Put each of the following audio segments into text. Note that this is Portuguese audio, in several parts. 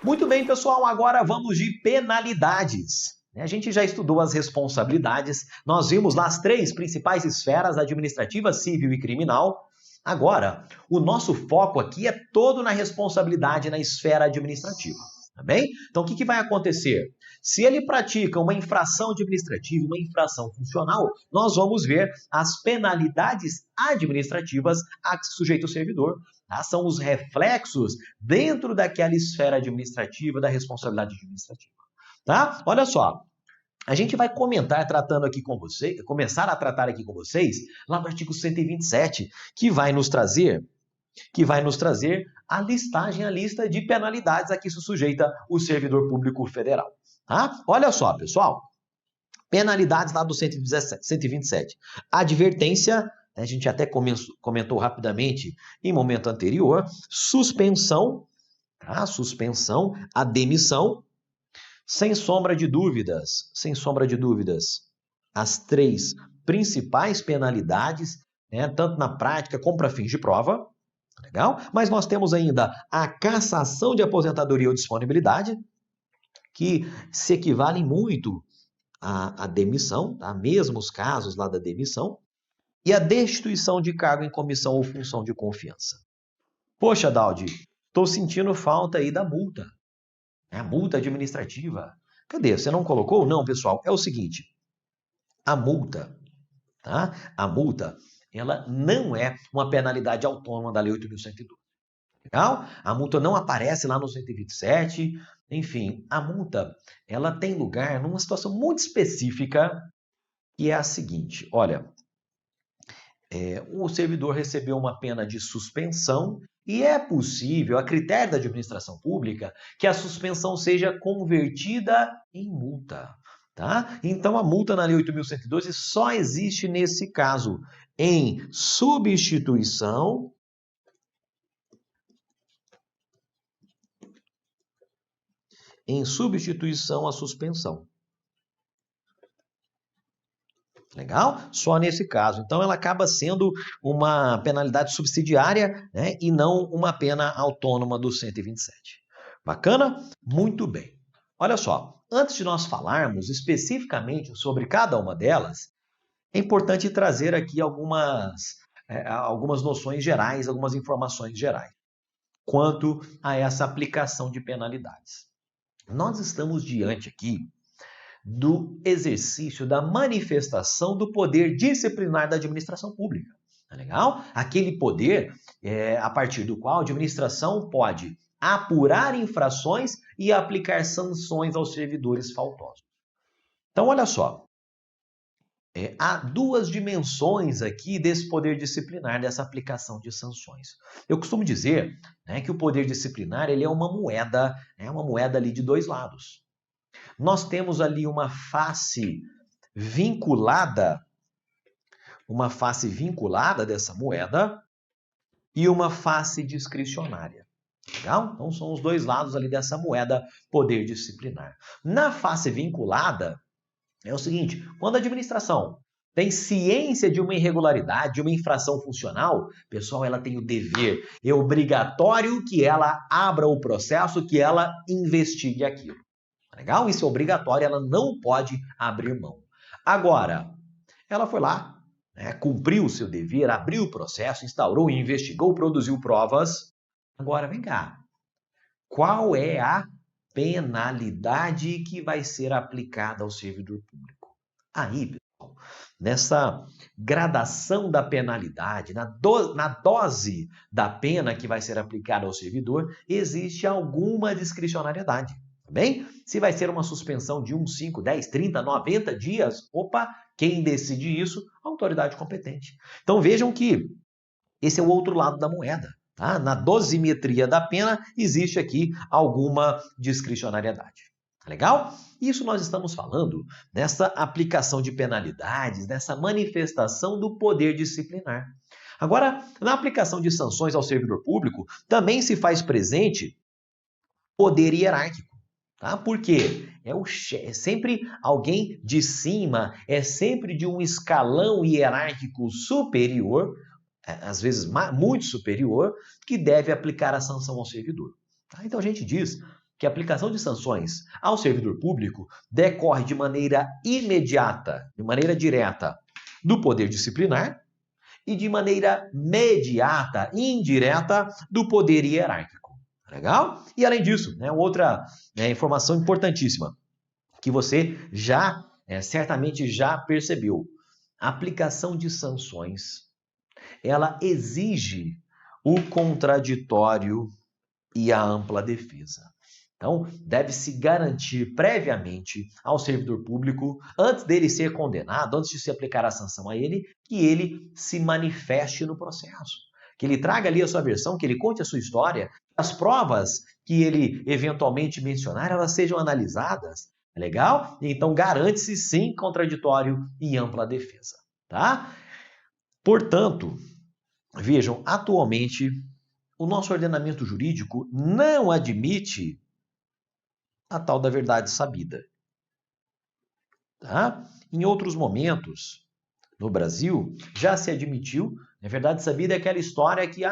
Muito bem, pessoal, agora vamos de penalidades. A gente já estudou as responsabilidades, nós vimos lá as três principais esferas: administrativa, civil e criminal. Agora, o nosso foco aqui é todo na responsabilidade na esfera administrativa, tá bem? Então, o que vai acontecer? Se ele pratica uma infração administrativa, uma infração funcional, nós vamos ver as penalidades administrativas a que se sujeita o servidor. Tá? São os reflexos dentro daquela esfera administrativa, da responsabilidade administrativa. Tá? Olha só, a gente vai começar a tratar aqui com vocês lá no artigo 127, que vai nos trazer a listagem, a lista de penalidades a que se sujeita o servidor público federal. Tá? Olha só, pessoal, penalidades lá do 127. Advertência, a gente até comentou rapidamente em momento anterior. Suspensão, tá? Suspensão, a demissão. Sem sombra de dúvidas, as três principais penalidades, né, tanto na prática como para fins de prova. Legal? Mas nós temos ainda a cassação de aposentadoria ou disponibilidade, que se equivalem muito à demissão, tá? Mesmo os casos lá da demissão, e a destituição de cargo em comissão ou função de confiança. Poxa, Daldi, estou sentindo falta aí da multa. A multa administrativa. Cadê? Você não colocou? Não, pessoal. É o seguinte. A multa, tá? A multa, ela não é uma penalidade autônoma da Lei 8.112. Legal? A multa não aparece lá no 127. Enfim, a multa, ela tem lugar numa situação muito específica, que é a seguinte. Olha, o servidor recebeu uma pena de suspensão e é possível, a critério da administração pública, que a suspensão seja convertida em multa. Tá? Então, a multa na Lei 8.112 só existe nesse caso, em substituição à suspensão. Legal? Só nesse caso. Então, ela acaba sendo uma penalidade subsidiária, né, e não uma pena autônoma do 127. Bacana? Muito bem. Olha só, antes de nós falarmos especificamente sobre cada uma delas, é importante trazer aqui algumas noções gerais, algumas informações gerais, quanto a essa aplicação de penalidades. Nós estamos diante aqui do exercício da manifestação do poder disciplinar da administração pública. Tá legal? Aquele poder a partir do qual a administração pode apurar infrações e aplicar sanções aos servidores faltosos. Então, olha só. Há duas dimensões aqui desse poder disciplinar, dessa aplicação de sanções. Eu costumo dizer, né, que o poder disciplinar ele é uma moeda ali de dois lados. Nós temos ali uma face vinculada dessa moeda e uma face discricionária. Legal? Então, são os dois lados ali dessa moeda poder disciplinar. Na face vinculada, é o seguinte: quando a administração tem ciência de uma irregularidade, de uma infração funcional, pessoal, ela tem o dever, é obrigatório que ela abra o processo, que ela investigue aquilo. Legal? Isso é obrigatório, ela não pode abrir mão. Agora, ela foi lá, né, cumpriu o seu dever, abriu o processo, instaurou, investigou, produziu provas. Agora, vem cá. Qual é a penalidade que vai ser aplicada ao servidor público? Aí, pessoal, nessa gradação da penalidade, na dose da pena que vai ser aplicada ao servidor, existe alguma discricionariedade. Bem, se vai ser uma suspensão de 1, 5, 10, 30, 90 dias, quem decide isso? A autoridade competente. Então vejam que esse é o outro lado da moeda. Tá? Na dosimetria da pena existe aqui alguma discricionariedade. Legal? Isso nós estamos falando nessa aplicação de penalidades, nessa manifestação do poder disciplinar. Agora, na aplicação de sanções ao servidor público, também se faz presente poder hierárquico. Tá? Por quê? É sempre alguém de cima, é sempre de um escalão hierárquico superior, às vezes muito superior, que deve aplicar a sanção ao servidor. Tá? Então a gente diz que a aplicação de sanções ao servidor público decorre de maneira imediata, de maneira direta, do poder disciplinar e de maneira mediata, indireta, do poder hierárquico. Legal? E além disso, outra informação importantíssima, que você certamente já percebeu. A aplicação de sanções, ela exige o contraditório e a ampla defesa. Então, deve-se garantir previamente ao servidor público, antes dele ser condenado, antes de se aplicar a sanção a ele, que ele se manifeste no processo. Que ele traga ali a sua versão, que ele conte a sua história, as provas que ele eventualmente mencionar, elas sejam analisadas. Legal? Então, garante-se sim contraditório e ampla defesa. Tá? Portanto, vejam, atualmente, o nosso ordenamento jurídico não admite a tal da verdade sabida. Tá? Em outros momentos, no Brasil, já se admitiu, a verdade sabida é aquela história que,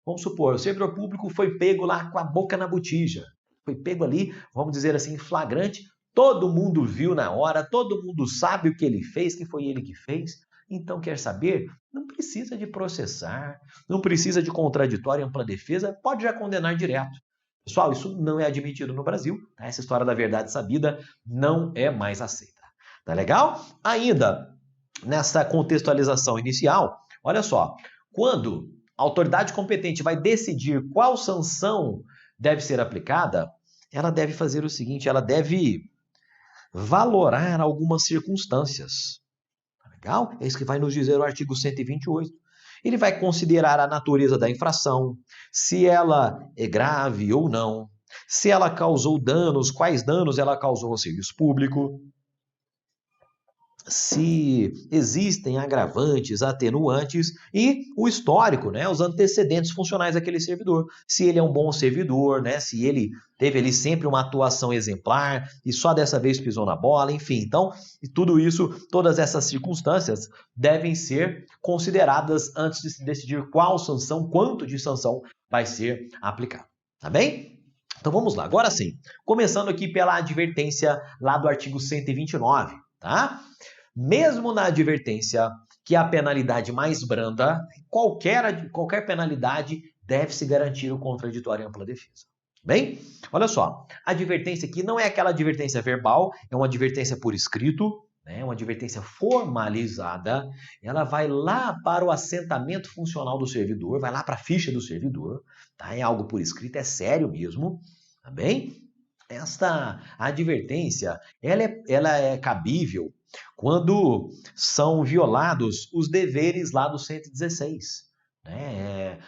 vamos supor, o servidor público foi pego lá com a boca na botija. Foi pego ali, vamos dizer assim, flagrante, todo mundo viu na hora, todo mundo sabe o que ele fez, que foi ele que fez. Então, quer saber? Não precisa de processar, não precisa de contraditório e ampla defesa, pode já condenar direto. Pessoal, isso não é admitido no Brasil. Tá? Essa história da verdade sabida não é mais aceita. Tá legal? Ainda nessa contextualização inicial, olha só, quando a autoridade competente vai decidir qual sanção deve ser aplicada, ela deve fazer o seguinte, ela deve valorar algumas circunstâncias. Tá legal? É isso que vai nos dizer o artigo 128. Ele vai considerar a natureza da infração, se ela é grave ou não, se ela causou danos, quais danos ela causou ao serviço público, se existem agravantes, atenuantes e o histórico, os antecedentes funcionais daquele servidor. Se ele é um bom servidor, se ele teve ali sempre uma atuação exemplar e só dessa vez pisou na bola, enfim. Então, tudo isso, todas essas circunstâncias devem ser consideradas antes de se decidir qual sanção, quanto de sanção vai ser aplicado. Tá bem? Então vamos lá. Agora sim, começando aqui pela advertência lá do artigo 129, tá? Mesmo na advertência, que é a penalidade mais branda, qualquer penalidade deve-se garantir o contraditório e ampla defesa. Bem, olha só, a advertência aqui não é aquela advertência verbal, é uma advertência por escrito, uma advertência formalizada, ela vai lá para o assentamento funcional do servidor, vai lá para a ficha do servidor, tá? É algo por escrito, é sério mesmo, tá bem? Esta advertência, ela é cabível quando são violados os deveres lá do 116.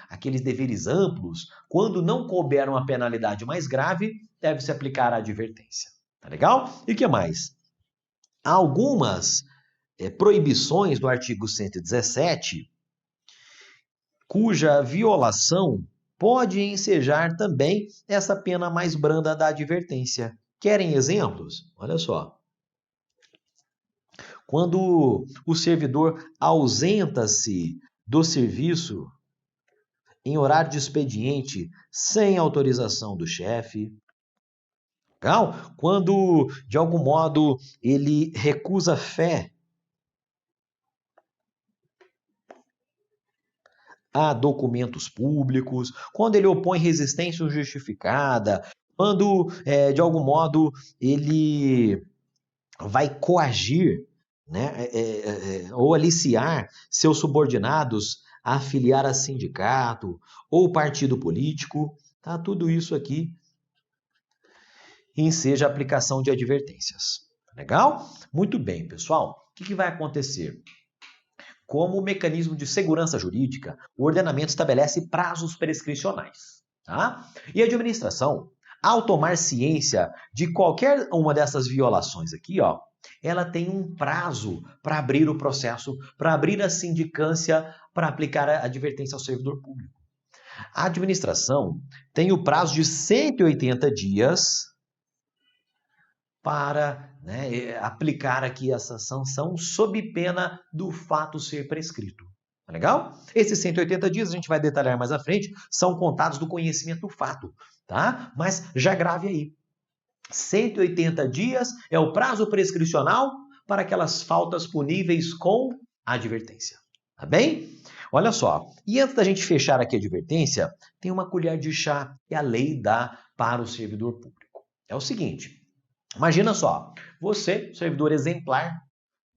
Aqueles deveres amplos, quando não couber uma penalidade mais grave, deve-se aplicar a advertência. Tá legal? E o que mais? Há algumas proibições do artigo 117, cuja violação pode ensejar também essa pena mais branda da advertência. Querem exemplos? Olha só. Quando o servidor ausenta-se do serviço em horário de expediente sem autorização do chefe. Quando, de algum modo, ele recusa fé a documentos públicos, quando ele opõe resistência injustificada, quando, de algum modo, ele vai coagir, ou aliciar seus subordinados a afiliar a sindicato ou partido político, tá? Tudo isso aqui enseja a aplicação de advertências. Legal? Muito bem, pessoal. O que vai acontecer? Como mecanismo de segurança jurídica, o ordenamento estabelece prazos prescricionais. Tá? E a administração, ao tomar ciência de qualquer uma dessas violações aqui, ela tem um prazo para abrir o processo, para abrir a sindicância, para aplicar a advertência ao servidor público. A administração tem o prazo de 180 dias para aplicar aqui essa sanção sob pena do fato ser prescrito. Tá legal? Esses 180 dias, a gente vai detalhar mais à frente, são contados do conhecimento do fato. tá? Mas já grave aí. 180 dias é o prazo prescricional para aquelas faltas puníveis com advertência. Tá bem? Olha só, e antes da gente fechar aqui a advertência, tem uma colher de chá que a lei dá para o servidor público. É o seguinte, imagina só, você, servidor exemplar,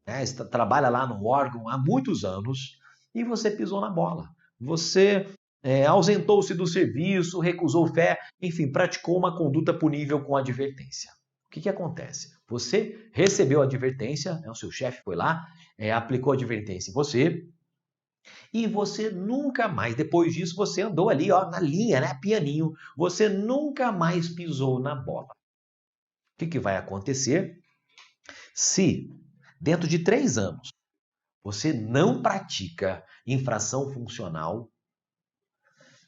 né, trabalha lá no órgão há muitos anos e você pisou na bola. Você ausentou-se do serviço, recusou fé, enfim, praticou uma conduta punível com advertência. O que acontece? Você recebeu a advertência, né, o seu chefe foi lá, aplicou a advertência em você, e você nunca mais, depois disso, você andou ali ó, na linha, né, pianinho, você nunca mais pisou na bola. O que vai acontecer? Se, dentro de 3 anos, você não pratica infração funcional,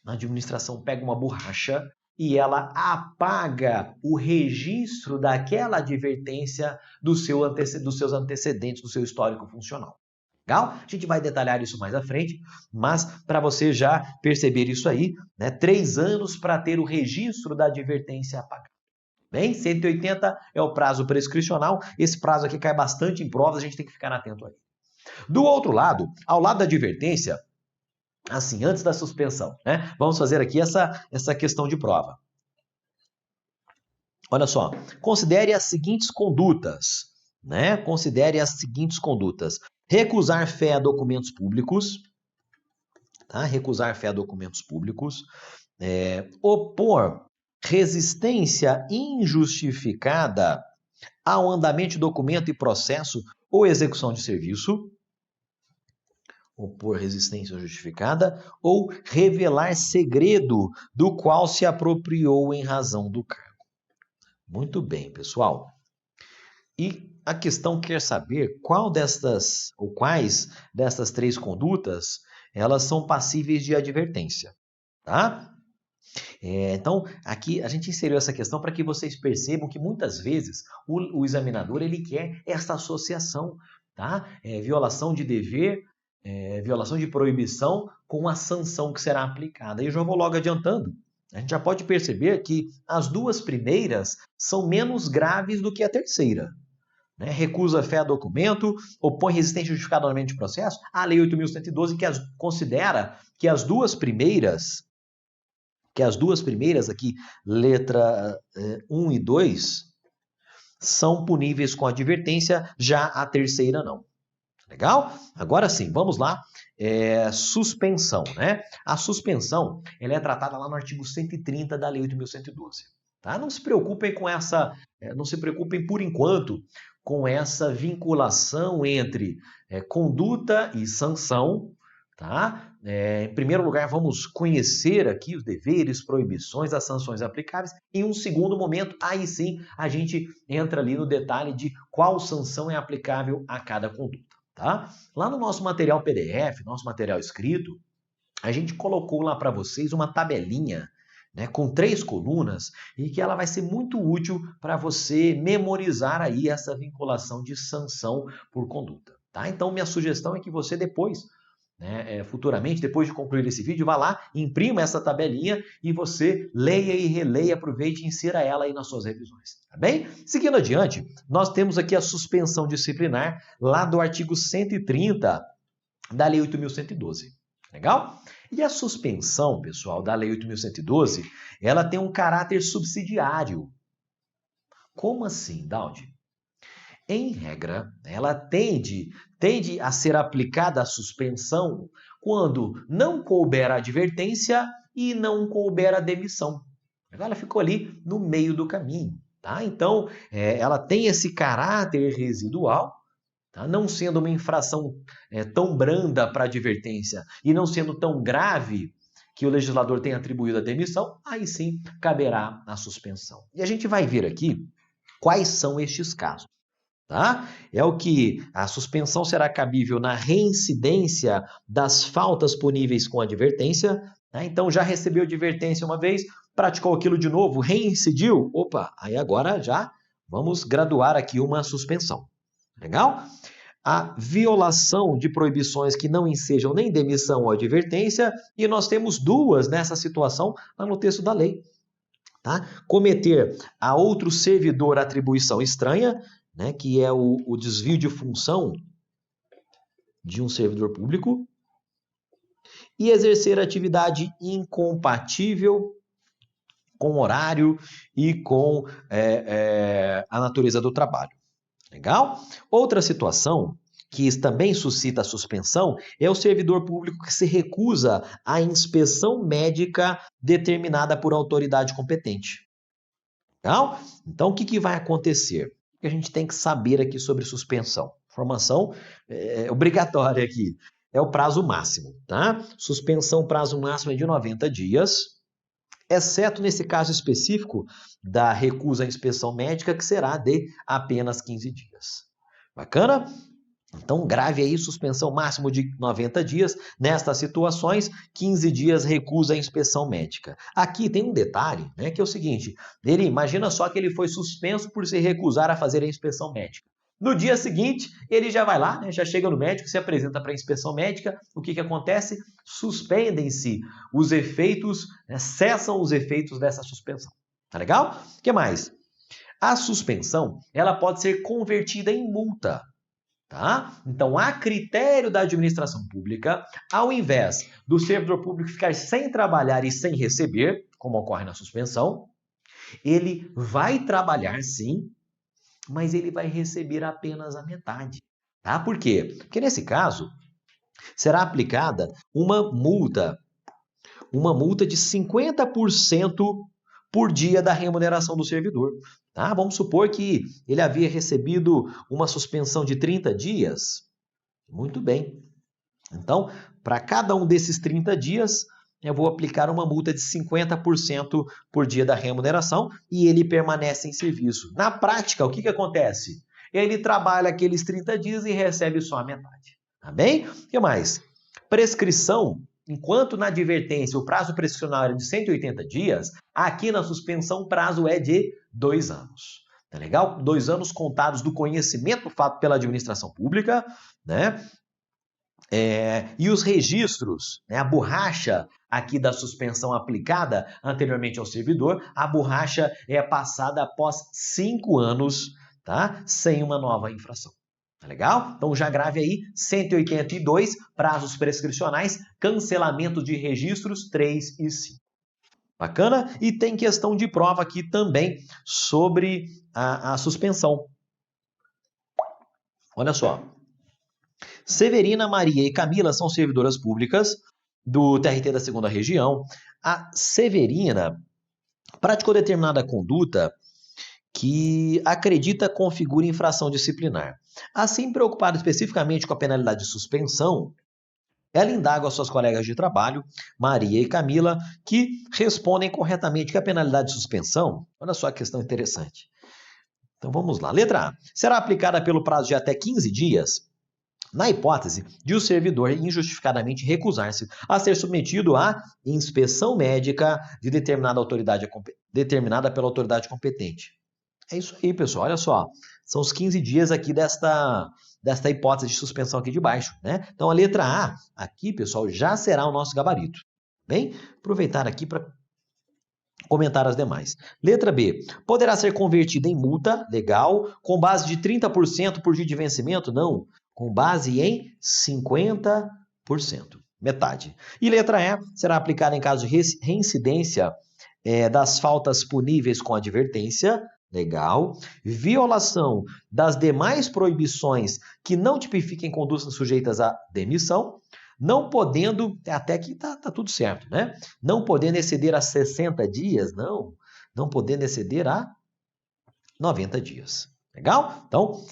a administração pega uma borracha e ela apaga o registro daquela advertência dos seus antecedentes, do seu histórico funcional. Legal? A gente vai detalhar isso mais à frente, mas para você já perceber isso aí, né, 3 anos para ter o registro da advertência apagada. Bem, 180 é o prazo prescricional, esse prazo aqui cai bastante em provas, a gente tem que ficar atento aí. Do outro lado, ao lado da advertência, assim, antes da suspensão, né, vamos fazer aqui essa questão de prova. Olha só, considere as seguintes condutas, né? Considere as seguintes condutas. Recusar fé a documentos públicos, tá? Recusar fé a documentos públicos, opor resistência injustificada ao andamento de documento e processo ou execução de serviço, opor resistência injustificada, ou revelar segredo do qual se apropriou em razão do cargo. Muito bem, pessoal. E a questão quer saber quais destas 3 condutas elas são passíveis de advertência, tá? Então, aqui a gente inseriu essa questão para que vocês percebam que muitas vezes o examinador ele quer essa associação, tá? Violação de dever, violação de proibição com a sanção que será aplicada. E eu já vou logo adiantando. A gente já pode perceber que as 2 primeiras são menos graves do que a terceira. Né? Recusa fé a documento, opõe resistência justificada ao andamento de processo, a Lei 8.112 que considera que as duas primeiras aqui, letra 1 e 2, são puníveis com advertência, já a terceira não. Legal? Agora sim, vamos lá. Suspensão, né? A suspensão ela é tratada lá no artigo 130 da Lei 8.112. Tá? Não se preocupem com essa, não se preocupem por enquanto com essa vinculação entre conduta e sanção, tá? Em primeiro lugar, vamos conhecer aqui os deveres, proibições, as sanções aplicáveis. Em um segundo momento, aí sim, a gente entra ali no detalhe de qual sanção é aplicável a cada conduta, tá? Lá no nosso material PDF, nosso material escrito, a gente colocou lá para vocês uma tabelinha, né, com 3 colunas, e que ela vai ser muito útil para você memorizar aí essa vinculação de sanção por conduta, tá? Então, minha sugestão é que você depois, né, futuramente, depois de concluir esse vídeo, vá lá, imprima essa tabelinha e você leia e releia, aproveite e insira ela aí nas suas revisões, tá bem? Seguindo adiante, nós temos aqui a suspensão disciplinar lá do artigo 130 da Lei 8.112. Legal? E a suspensão, pessoal, da Lei 8.112, ela tem um caráter subsidiário. Como assim, Daldi? Em regra, ela tende a ser aplicada a suspensão quando não couber a advertência e não couber a demissão. Ela ficou ali no meio do caminho, tá? Então, ela tem esse caráter residual, tá? Não sendo uma infração tão branda para advertência e não sendo tão grave que o legislador tenha atribuído a demissão, aí sim caberá a suspensão. E a gente vai ver aqui quais são estes casos. Tá? É o que a suspensão será cabível na reincidência das faltas puníveis com advertência. Né? Então já recebeu advertência uma vez, praticou aquilo de novo, reincidiu. Opa, aí agora já vamos graduar aqui uma suspensão. Legal? A violação de proibições que não ensejam nem demissão ou advertência, e nós temos 2 nessa situação lá no texto da lei. tá? Cometer a outro servidor atribuição estranha, né, que é o desvio de função de um servidor público, e exercer atividade incompatível com o horário e com a natureza do trabalho. Legal? Outra situação que também suscita a suspensão é o servidor público que se recusa à inspeção médica determinada por autoridade competente. Legal? Então, o que vai acontecer? O que a gente tem que saber aqui sobre suspensão? Informação obrigatória aqui. É o prazo máximo, tá? Suspensão, prazo máximo é de 90 dias, exceto nesse caso específico da recusa à inspeção médica, que será de apenas 15 dias. Bacana? Então, grave aí, suspensão máximo de 90 dias. Nestas situações, 15 dias recusa a inspeção médica. Aqui tem um detalhe, né, que é o seguinte, imagina só que ele foi suspenso por se recusar a fazer a inspeção médica. No dia seguinte, ele já vai lá, né, já chega no médico, se apresenta para a inspeção médica. O que acontece? Suspendem-se os efeitos, né, cessam os efeitos dessa suspensão. Tá legal? O que mais? A suspensão, ela pode ser convertida em multa. Tá? Então, a critério da administração pública, ao invés do servidor público ficar sem trabalhar e sem receber, como ocorre na suspensão, ele vai trabalhar sim, mas ele vai receber apenas a metade. Tá? Por quê? Porque nesse caso, será aplicada uma multa de 50% por dia da remuneração do servidor. Tá? Vamos supor que ele havia recebido uma suspensão de 30 dias. Muito bem. Então, para cada um desses 30 dias, eu vou aplicar uma multa de 50% por dia da remuneração e ele permanece em serviço. Na prática, o que acontece? Ele trabalha aqueles 30 dias e recebe só a metade. Tá bem? O que mais? Prescrição. Enquanto na advertência o prazo prescricional é de 180 dias, aqui na suspensão o prazo é de 2 anos. Tá legal? 2 anos contados do conhecimento feito pela administração pública, né? E os registros, né? A borracha aqui da suspensão aplicada anteriormente ao servidor, a borracha é passada após 5 anos, tá? Sem uma nova infração. Tá legal? Então já grave aí, 182, prazos prescricionais, cancelamento de registros 3 e 5. Bacana? E tem questão de prova aqui também sobre a suspensão. Olha só. Severina, Maria e Camila são servidoras públicas do TRT da 2ª Região. A Severina praticou determinada conduta que acredita configura infração disciplinar. Assim, preocupada especificamente com a penalidade de suspensão, ela indaga aos seus colegas de trabalho, Maria e Camila, que respondem corretamente que a penalidade de suspensão, olha só a questão interessante. Então vamos lá. Letra A. Será aplicada pelo prazo de até 15 dias, na hipótese de o servidor injustificadamente recusar-se a ser submetido à inspeção médica determinada pela autoridade competente. É isso aí, pessoal. Olha só. São os 15 dias aqui desta hipótese de suspensão aqui de baixo, né? Então, a letra A, aqui, pessoal, já será o nosso gabarito. Bem, aproveitar aqui para comentar as demais. Letra B. Poderá ser convertida em multa, legal, com base de 30% por dia de vencimento? Não. Com base em 50%. Metade. E letra E. Será aplicada em caso de reincidência das faltas puníveis com advertência? Legal. Violação das demais proibições que não tipifiquem condutas sujeitas à demissão, não podendo, até aqui tá tudo certo, né? Não podendo exceder a 60 dias, não podendo exceder a 90 dias. Legal? Então,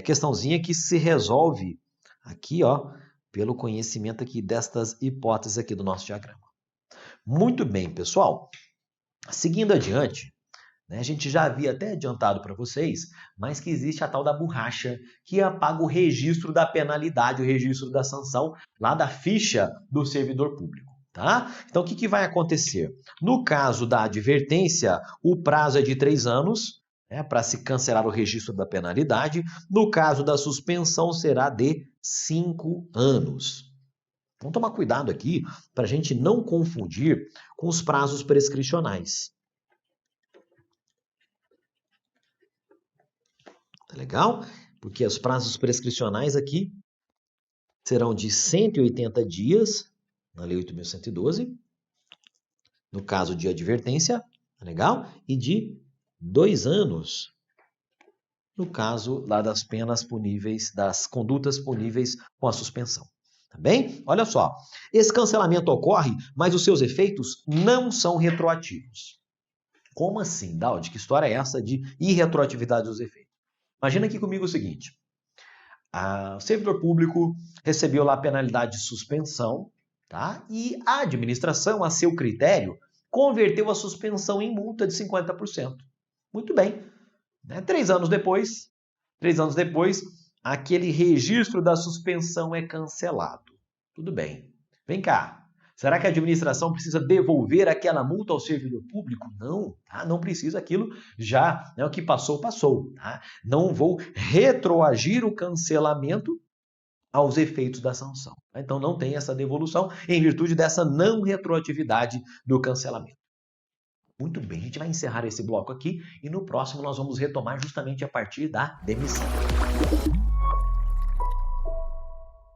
questãozinha que se resolve aqui, ó, pelo conhecimento aqui destas hipóteses aqui do nosso diagrama. Muito bem, pessoal. Seguindo adiante, a gente já havia até adiantado para vocês, mas que existe a tal da borracha que apaga o registro da penalidade, o registro da sanção lá da ficha do servidor público. Tá? Então, o que vai acontecer? No caso da advertência, o prazo é de 3 anos, para se cancelar o registro da penalidade. No caso da suspensão, será de 5 anos. Vamos tomar cuidado aqui para a gente não confundir com os prazos prescricionais. Tá legal? Porque os prazos prescricionais aqui serão de 180 dias, na Lei 8.112, no caso de advertência, tá legal? E de 2 anos, no caso lá das penas puníveis, das condutas puníveis com a suspensão. Tá bem? Olha só, esse cancelamento ocorre, mas os seus efeitos não são retroativos. Como assim, Daud? Que história é essa de irretroatividade dos efeitos? Imagina aqui comigo o seguinte, o servidor público recebeu lá a penalidade de suspensão, tá? E a administração, a seu critério, converteu a suspensão em multa de 50%. Muito bem. Né? 3 anos depois, aquele registro da suspensão é cancelado. Tudo bem. Vem cá. Será que a administração precisa devolver aquela multa ao servidor público? Não, tá? Não precisa, aquilo já, né, o que passou, passou. Tá? Não vou retroagir o cancelamento aos efeitos da sanção. Tá? Então não tem essa devolução em virtude dessa não retroatividade do cancelamento. Muito bem, a gente vai encerrar esse bloco aqui e no próximo nós vamos retomar justamente a partir da demissão.